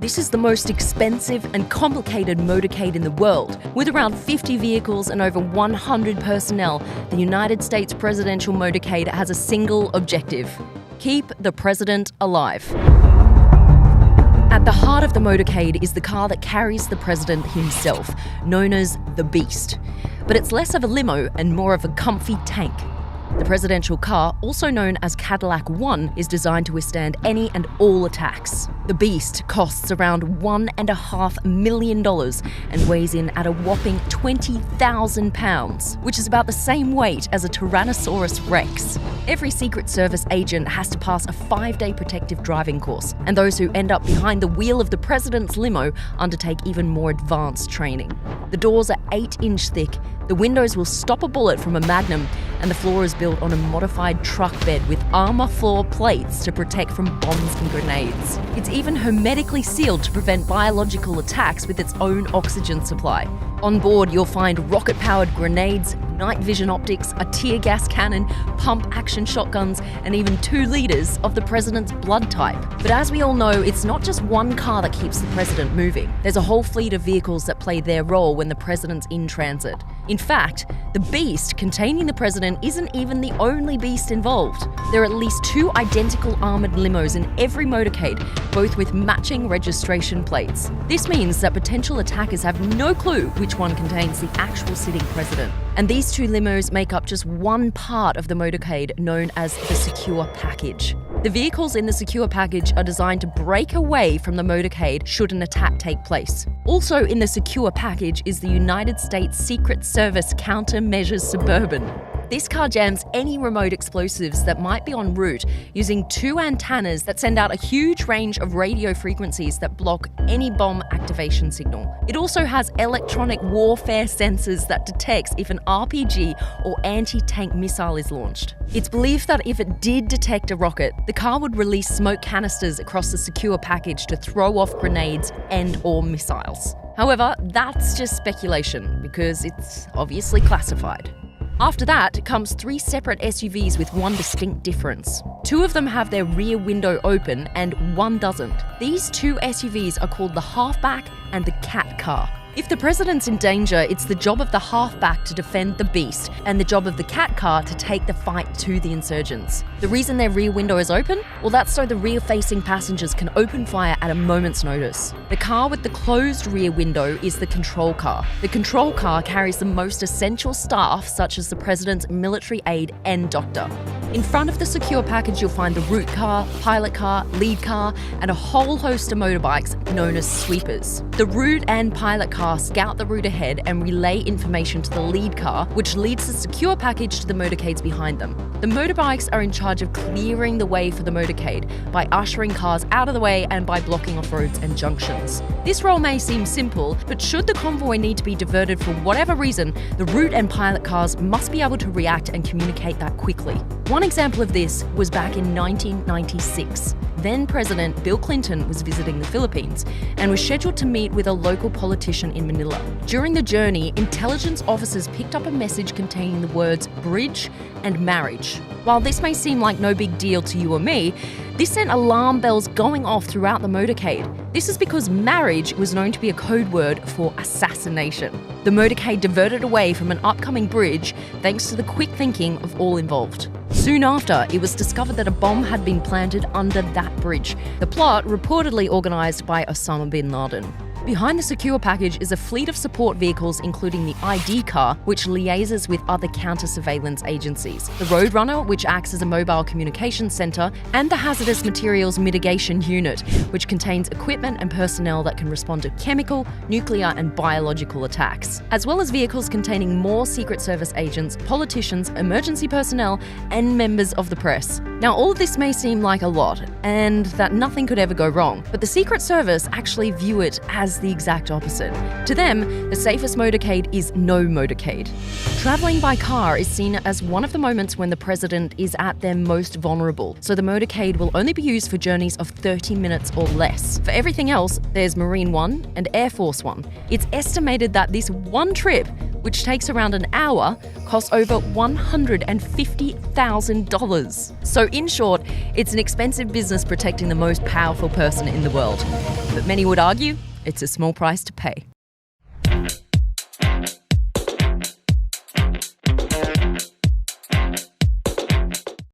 This is the most expensive and complicated motorcade in the world. With around 50 vehicles and over 100 personnel, the United States presidential motorcade has a single objective: keep the president alive. At the heart of the motorcade is the car that carries the president himself, known as the Beast. But it's less of a limo and more of a comfy tank. The presidential car, also known as Cadillac One, is designed to withstand any and all attacks. The Beast costs around $1.5 million and weighs in at a whopping 20,000 pounds, which is about the same weight as a Tyrannosaurus Rex. Every Secret Service agent has to pass a 5-day protective driving course, and those who end up behind the wheel of the president's limo undertake even more advanced training. The doors are 8-inch thick, the windows will stop a bullet from a Magnum, and the floor is built on a modified truck bed with armor floor plates to protect from bombs and grenades. It's even hermetically sealed to prevent biological attacks with its own oxygen supply. On board, you'll find rocket-powered grenades, night vision optics, a tear gas cannon, pump-action shotguns, and even 2 liters of the president's blood type. But as we all know, it's not just one car that keeps the president moving. There's a whole fleet of vehicles that play their role when the president's in transit. In fact, the Beast containing the president isn't even the only beast involved. There are at least 2 identical armoured limos in every motorcade, both with matching registration plates. This means that potential attackers have no clue which one contains the actual sitting president. And these 2 limos make up just one part of the motorcade known as the secure package. The vehicles in the secure package are designed to break away from the motorcade should an attack take place. Also in the secure package is the United States Secret Service Countermeasures Suburban. This car jams any remote explosives that might be en route using 2 antennas that send out a huge range of radio frequencies that block any bomb activation signal. It also has electronic warfare sensors that detects if an RPG or anti-tank missile is launched. It's believed that if it did detect a rocket, the car would release smoke canisters across the secure package to throw off grenades and/or missiles. However, that's just speculation because it's obviously classified. After that comes 3 separate SUVs with one distinct difference. 2 of them have their rear window open and 1 doesn't. These 2 SUVs are called the Halfback and the Cat Car. If the president's in danger, it's the job of the Halfback to defend the Beast and the job of the Cat Car to take the fight to the insurgents. The reason their rear window is open? Well, that's so the rear-facing passengers can open fire at a moment's notice. The car with the closed rear window is the control car. The control car carries the most essential staff, such as the president's military aide and doctor. In front of the secure package, you'll find the route car, pilot car, lead car, and a whole host of motorbikes known as sweepers. The route and pilot car scout the route ahead and relay information to the lead car, which leads the secure package to the motorcades behind them. The motorbikes are in charge of clearing the way for the motorcade by ushering cars out of the way and by blocking off roads and junctions. This role may seem simple, but should the convoy need to be diverted for whatever reason, the route and pilot cars must be able to react and communicate that quickly. One example of this was back in 1996. Then President Bill Clinton was visiting the Philippines and was scheduled to meet with a local politician in Manila. During the journey, intelligence officers picked up a message containing the words bridge and marriage. While this may seem like no big deal to you or me, this sent alarm bells going off throughout the motorcade. This is because marriage was known to be a code word for assassination. The motorcade diverted away from an upcoming bridge thanks to the quick thinking of all involved. Soon after, it was discovered that a bomb had been planted under that bridge. The plot reportedly organised by Osama bin Laden. Behind the secure package is a fleet of support vehicles including the ID car, which liaises with other counter-surveillance agencies, the Roadrunner, which acts as a mobile communications centre, and the Hazardous Materials Mitigation Unit, which contains equipment and personnel that can respond to chemical, nuclear and biological attacks, as well as vehicles containing more Secret Service agents, politicians, emergency personnel and members of the press. Now, all of this may seem like a lot, and that nothing could ever go wrong, but the Secret Service actually view it as the exact opposite. To them, the safest motorcade is no motorcade. Travelling by car is seen as one of the moments when the president is at their most vulnerable, so the motorcade will only be used for journeys of 30 minutes or less. For everything else, there's Marine One and Air Force One. It's estimated that this one trip which takes around an hour, costs over $150,000. So in short, it's an expensive business protecting the most powerful person in the world. But many would argue it's a small price to pay.